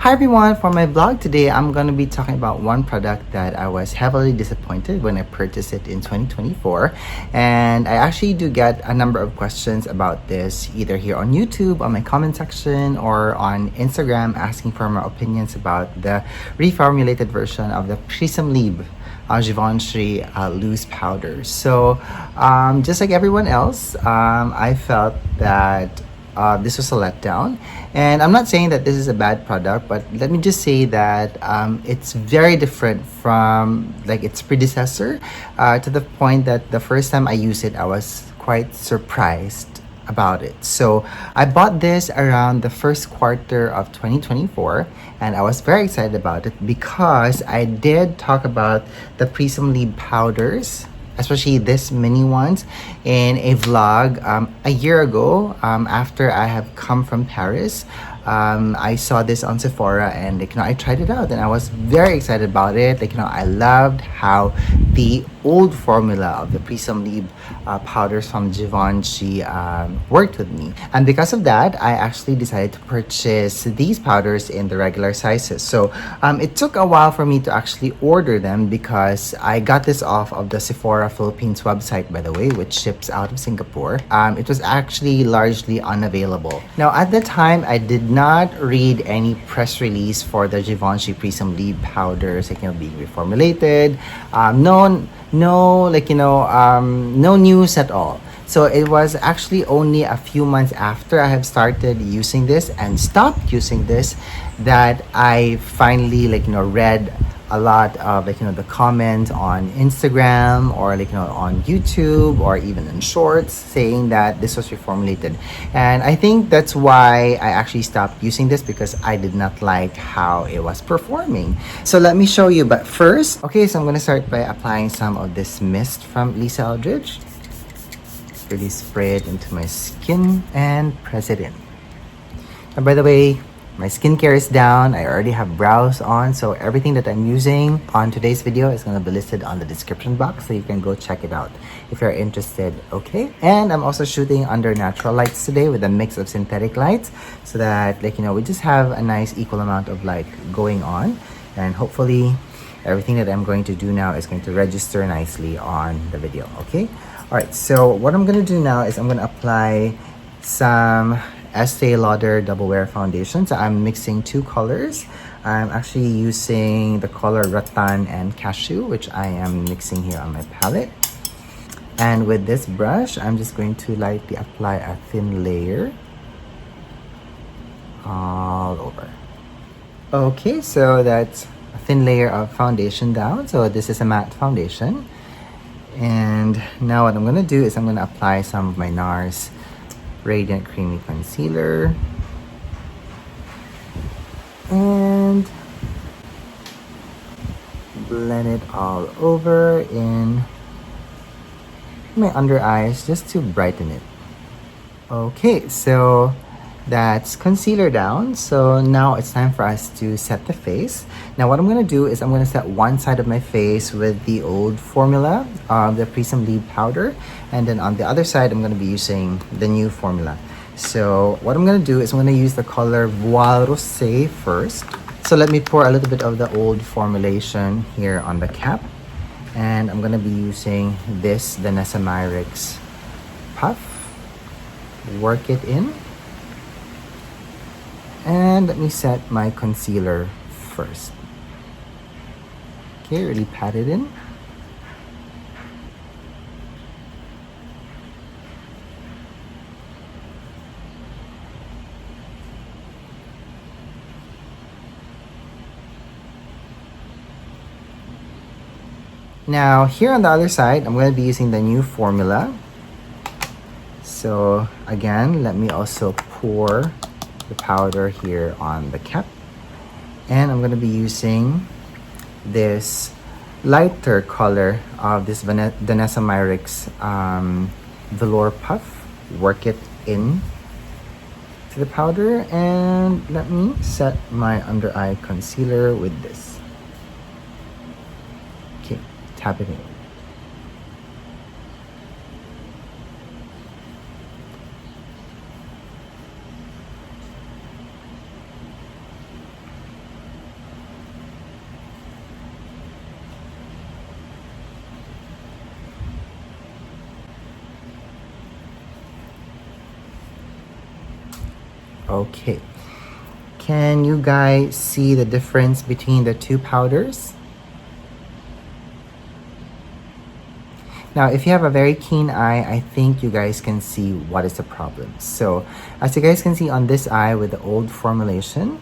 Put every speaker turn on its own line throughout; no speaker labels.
Hi everyone, for my vlog today, I'm going to be talking about one product that I was heavily disappointed when I purchased it in 2024. And I actually do get a number of questions about this either here on YouTube, on my comment section, or on Instagram asking for my opinions about the reformulated version of the Prisme Libre Givenchy loose powder. So just like everyone else, I felt that this was a letdown, and I'm not saying that this is a bad product, but let me just say that it's very different from like its predecessor, to the point that the first time I used it I was quite surprised about it. So I bought this around the first quarter of 2024, and I was very excited about it because I did talk about the Prisme Libre powders, especially this mini ones, in a vlog a year ago, after I have come from Paris. I saw this on Sephora, and I tried it out and I was very excited about it. I loved how the old formula of the Prisme Libre powders from Givenchy worked with me, and because of that I actually decided to purchase these powders in the regular sizes. So it took a while for me to actually order them because I got this off of the Sephora Philippines website, by the way, which ships out of Singapore. It was actually largely unavailable. Now at the time I did not read any press release for the Givenchy Prisme Libre powders being reformulated. No news at all. So it was actually only a few months after I have started using this and stopped using this that I finally read a lot of the comments on Instagram or on YouTube or even in shorts saying that this was reformulated. And I think that's why I actually stopped using this, because I did not like how it was performing. So let me show you. But first, so I'm going to start by applying some of this mist from Eldridge. Really spray it into my skin and press it in. And by the way, my skincare is down. I already have brows on, so everything that I'm using on today's video is going to be listed on the description box, so you can go check it out if you're interested. And I'm also shooting under natural lights today with a mix of synthetic lights, so that we just have a nice equal amount of light going on, and hopefully everything that I'm going to do now is going to register nicely on the video. Alright, so what I'm going to do now is I'm going to apply some Estee Lauder Double Wear Foundation. So I'm mixing two colors. I'm actually using the color Rattan and Cashew, which I am mixing here on my palette. And with this brush, I'm just going to lightly apply a thin layer all over. So that's a thin layer of foundation down. So this is a matte foundation. And now what I'm going to do is I'm going to apply some of my NARS Radiant Creamy Concealer, and blend it all over in my under eyes just to brighten it. So that's concealer down. So now it's time for us to set the face. Now what I'm going to do is I'm going to set one side of my face with the old formula of the Prisme Libre powder, and then on the other side I'm going to be using the new formula. So what I'm going to do is I'm going to use the color Voile Rosé first. So let me pour a little bit of the old formulation here on the cap, and I'm going to be using this Danessa Myricks puff. Work it in. And let me set my concealer first. Really pat it in. Now here on the other side, I'm going to be using the new formula. So again, let me also pour the powder here on the cap, and I'm going to be using this lighter color of this Danessa Myricks Velour puff. Work it in to the powder, and let me set my under eye concealer with this. Tap it in. Okay. Can you guys see the difference between the two powders? Now, if you have a very keen eye, I think you guys can see what is the problem. So, as you guys can see on this eye with the old formulation,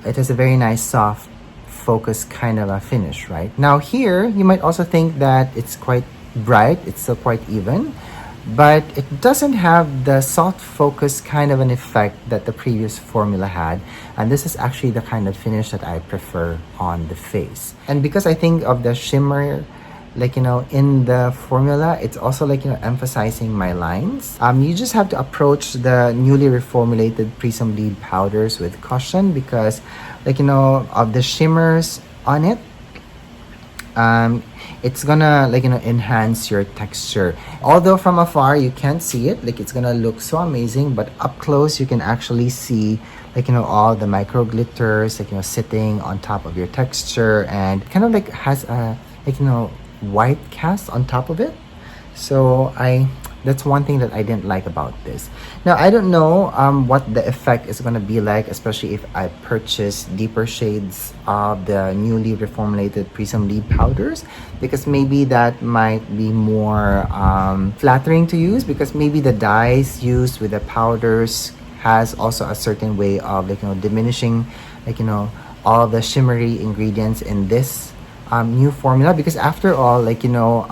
it has a very nice soft focus kind of a finish, right? Now here, you might also think that it's quite bright, it's still quite even, but it doesn't have the soft focus kind of an effect that the previous formula had. And this is actually the kind of finish that I prefer on the face. And because I think of the shimmer, like, you know, in the formula, it's also like, you know, emphasizing my lines. You just have to approach the newly reformulated Prisme Libre powders with caution because, like, you know, of the shimmers on it, it's gonna, like, you know, enhance your texture. Although from afar you can't see it, like, it's gonna look so amazing, but up close you can actually see, like, you know, all the micro glitters, like, you know, sitting on top of your texture, and kind of like has a, like, you know, white cast on top of it. So that's one thing that I didn't like about this. Now, I don't know what the effect is going to be like, especially if I purchase deeper shades of the newly reformulated Prisme Libre powders, because maybe that might be more flattering to use, because maybe the dyes used with the powders has also a certain way of, like, you know, diminishing, like, you know, all the shimmery ingredients in this new formula. Because after all, like, you know,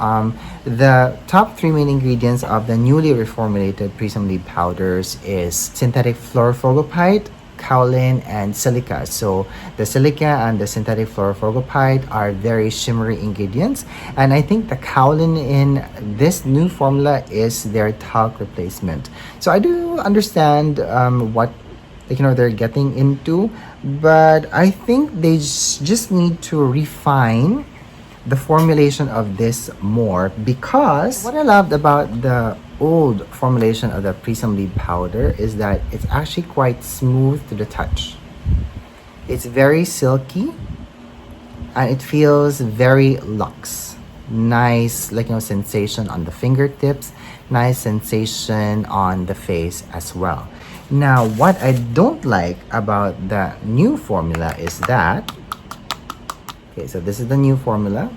the top three main ingredients of the newly reformulated Prisme Libre powders is synthetic fluorophorgopite, kaolin, and silica. So the silica and the synthetic fluorophorgopite are very shimmery ingredients, and I think the kaolin in this new formula is their talc replacement. So I do understand what, like, you know, they're getting into, but I think they just need to refine the formulation of this more, because what I loved about the old formulation of the Prisme Libre powder is that it's actually quite smooth to the touch. It's very silky and it feels very luxe. Nice, like, you know, sensation on the fingertips, nice sensation on the face as well. Now, what I don't like about the new formula is that, okay, so this is the new formula.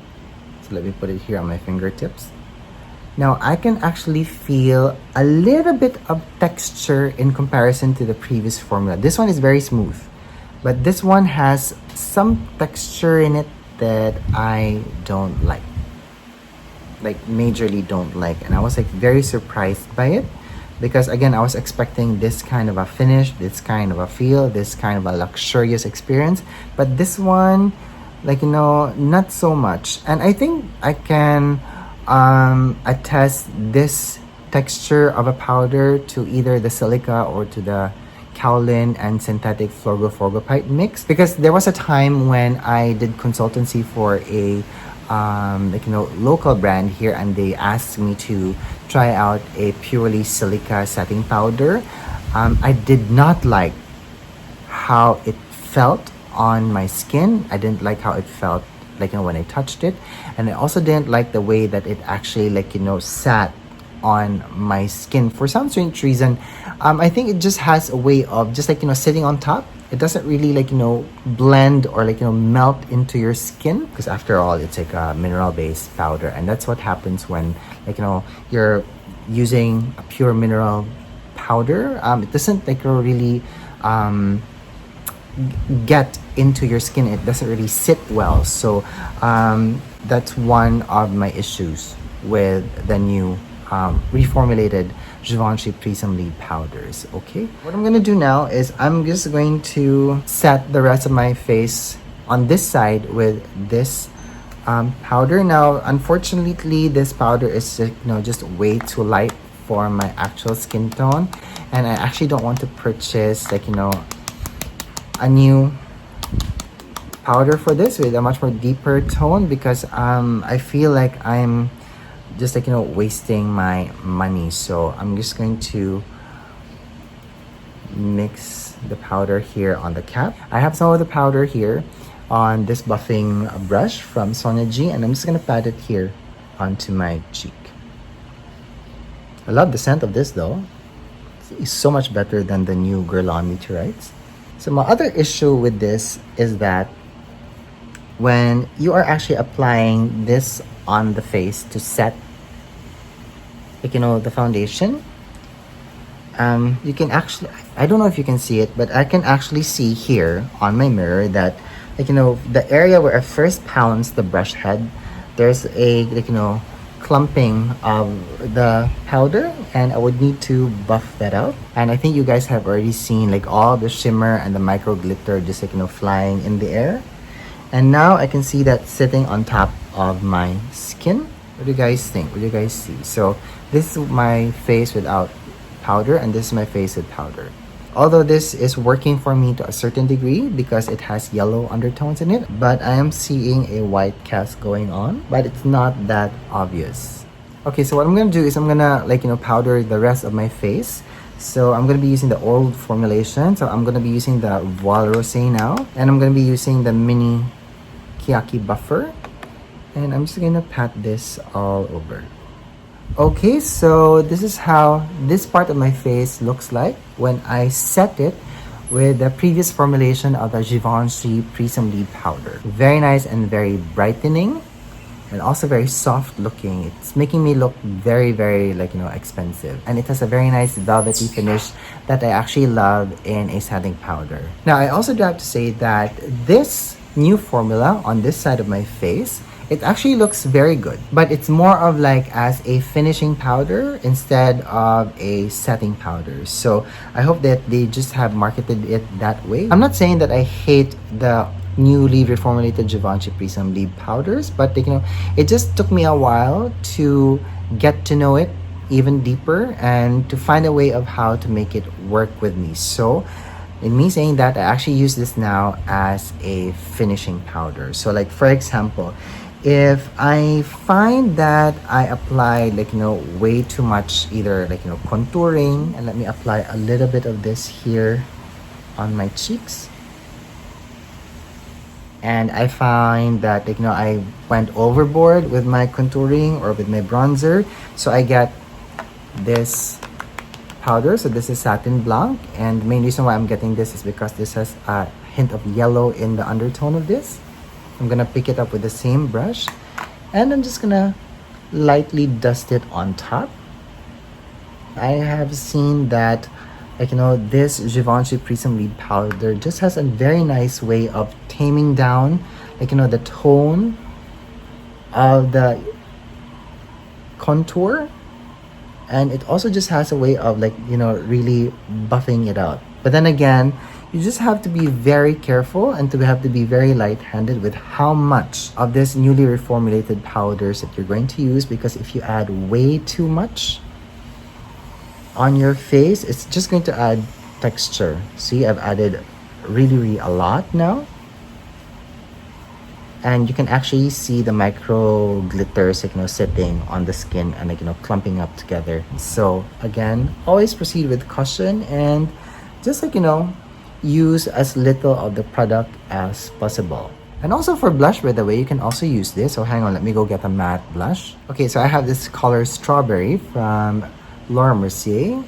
So let me put it here on my fingertips. Now, I can actually feel a little bit of texture in comparison to the previous formula. This one is very smooth, but this one has some texture in it that I don't like majorly don't like. And I was, like, very surprised by it. Because again, I was expecting this kind of a finish, this kind of a feel, this kind of a luxurious experience. But this one, like, you know, not so much. And I think I can attest this texture of a powder to either the silica or to the kaolin and synthetic fluorophorgopite mix. Because there was a time when I did consultancy for a like, you know, local brand here, and they asked me to try out a purely silica setting powder. I did not like how it felt on my skin. I didn't like how it felt, like, you know, when I touched it, and I also didn't like the way that it actually, like, you know, sat on my skin for some strange reason. I think it just has a way of just, like, you know, sitting on top. It doesn't really, like, you know, blend or, like, you know, melt into your skin, because after all, it's like a mineral-based powder, and that's what happens when, like, you know, you're using a pure mineral powder. It doesn't, like, really get into your skin. It doesn't really sit well. So that's one of my issues with the new reformulated Givenchy Prisme Libre powders. Okay, what I'm gonna do now is I'm just going to set the rest of my face on this side with this powder. Now, unfortunately, this powder is, you know, just way too light for my actual skin tone, and I actually don't want to purchase, like, you know, a new powder for this with a much more deeper tone, because I feel like I'm just, like, you know, wasting my money. So I'm just going to mix the powder here on the cap. I have some of the powder here on this buffing brush from Sonia G, and I'm just gonna pat it here onto my cheek. I love the scent of this though. It's so much better than the new Guerlain Meteorites. So my other issue with this is that when you are actually applying this on the face to set, like, you know, the foundation, you can actually, I don't know if you can see it, but I can actually see here on my mirror that, like, you know, the area where I first pounced the brush head, there's a, like, you know, clumping of the powder, and I would need to buff that out. And I think you guys have already seen like all the shimmer and the micro glitter just, like, you know, flying in the air. And now I can see that sitting on top of my skin. What do you guys think? What do you guys see? So this is my face without powder, and this is my face with powder. Although this is working for me to a certain degree because it has yellow undertones in it, but I am seeing a white cast going on, but it's not that obvious. Okay, so what I'm gonna do is I'm gonna, like, you know, powder the rest of my face. So I'm gonna be using the old formulation. So I'm gonna be using the Voile Rosé now, and I'm gonna be using the mini Kiyaki buffer, and I'm just gonna pat this all over. Okay, so this is how this part of my face looks like when I set it with the previous formulation of the Givenchy Prisme Libre powder. Very nice and very brightening, and also very soft looking. It's making me look very, very, like, you know, expensive. And it has a very nice velvety finish that I actually love in a setting powder. Now, I also do have to say that this new formula on this side of my face, it actually looks very good, but it's more of like as a finishing powder instead of a setting powder. So I hope that they just have marketed it that way. I'm not saying that I hate the newly reformulated Givenchy Prisme Libre powders, but, you know, it just took me a while to get to know it even deeper and to find a way of how to make it work with me. So in me saying that, I actually use this now as a finishing powder. So, like, for example, if I find that I apply, like, you know, way too much, either, like, you know, contouring, and let me apply a little bit of this here on my cheeks. And I find that, like, you know, I went overboard with my contouring or with my bronzer. So I get this powder. So this is Satin Blanc, and the main reason why I'm getting this is because this has a hint of yellow in the undertone of this. I'm gonna pick it up with the same brush, and I'm just gonna lightly dust it on top. I have seen that, like, you know, this Givenchy Prisme Libre powder just has a very nice way of taming down, like, you know, the tone of the contour, and it also just has a way of, like, you know, really buffing it out. But then again, you just have to be very careful and to have to be very light-handed with how much of this newly reformulated powders that you're going to use, because if you add way too much on your face, it's just going to add texture. See, I've added really a lot now, and you can actually see the micro glitters, like, you know, sitting on the skin and, like, you know, clumping up together. So again, always proceed with caution and just, like, you know, use as little of the product as possible. And also for blush, by the way, you can also use this. So hang on, let me go get a matte blush. Okay, so I have this color Strawberry from Laura Mercier,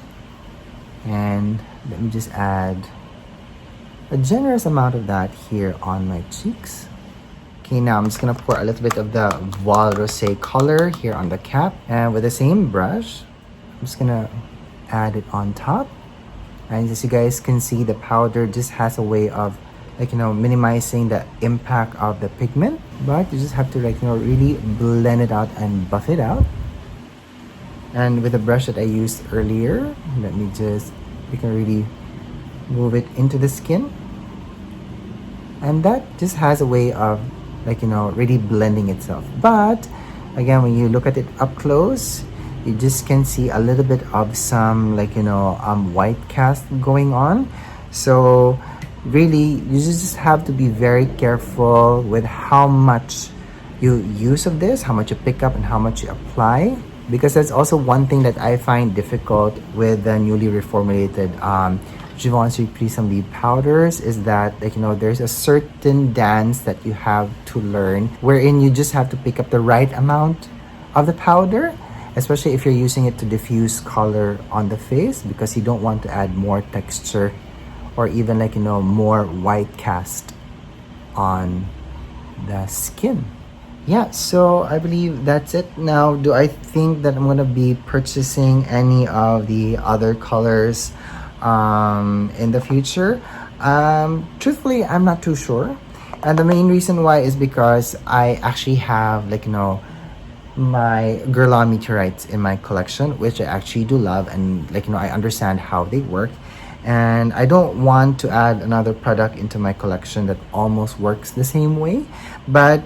and let me just add a generous amount of that here on my cheeks. Okay, now I'm just gonna pour a little bit of the Voile Rosé color here on the cap, and with the same brush, I'm just gonna add it on top. And as you guys can see, the powder just has a way of, like, you know, minimizing the impact of the pigment, but you just have to, like, you know, really blend it out and buff it out. And with the brush that I used earlier, let me just, you can really move it into the skin, and that just has a way of, like, you know, really blending itself. But again, when you look at it up close, you just can see a little bit of some, like, you know, white cast going on. So really, you just have to be very careful with how much you use of this, how much you pick up and how much you apply, because that's also one thing that I find difficult with the newly reformulated Givenchy Prisme Libre powders, is that, like, you know, there's a certain dance that you have to learn wherein you just have to pick up the right amount of the powder, especially if you're using it to diffuse color on the face, because you don't want to add more texture or even like, you know, more white cast on the skin. Yeah, so I believe that's it. Now, do I think that I'm gonna be purchasing any of the other colors in the future? Truthfully, I'm not too sure. And the main reason why is because I actually have, like, you know, my Guerlain meteorites in my collection, which I actually do love, and like, you know, I understand how they work. And I don't want to add another product into my collection that almost works the same way. But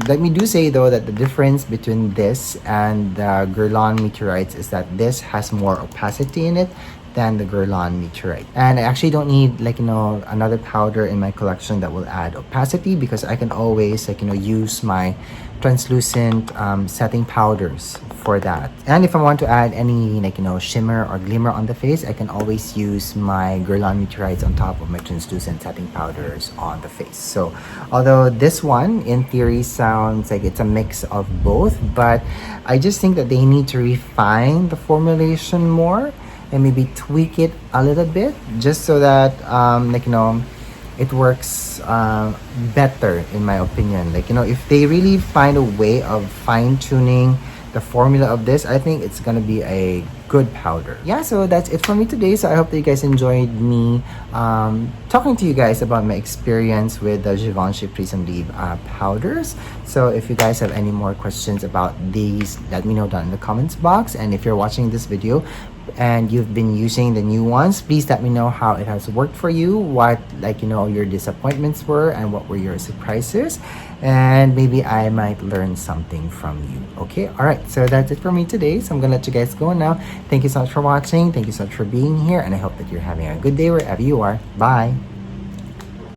let me do say though that the difference between this and the Guerlain meteorites is that this has more opacity in it than the Guerlain meteorite. And I actually don't need, like, you know, another powder in my collection that will add opacity, because I can always, like, you know, use my translucent setting powders for that. And if I want to add any, like, you know, shimmer or glimmer on the face, I can always use my Guerlain meteorites on top of my translucent setting powders on the face. So although this one in theory sounds like it's a mix of both, but I just think that they need to refine the formulation more and maybe tweak it a little bit, just so that like, you know, it works better, in my opinion. Like, you know, if they really find a way of fine-tuning the formula of this, I think it's gonna be a good powder. Yeah, so that's it for me today. So I hope that you guys enjoyed me talking to you guys about my experience with the Givenchy Prisme Libre powders. So if you guys have any more questions about these, let me know down in the comments box. And if you're watching this video and you've been using the new ones, please let me know how it has worked for you, what, like, you know, your disappointments were, and what were your surprises, and maybe I might learn something from you. Okay, all right, so that's it for me today. So I'm gonna let you guys go now. Thank you so much for watching. Thank you so much for being here, and I hope that you're having a good day wherever you are. Bye.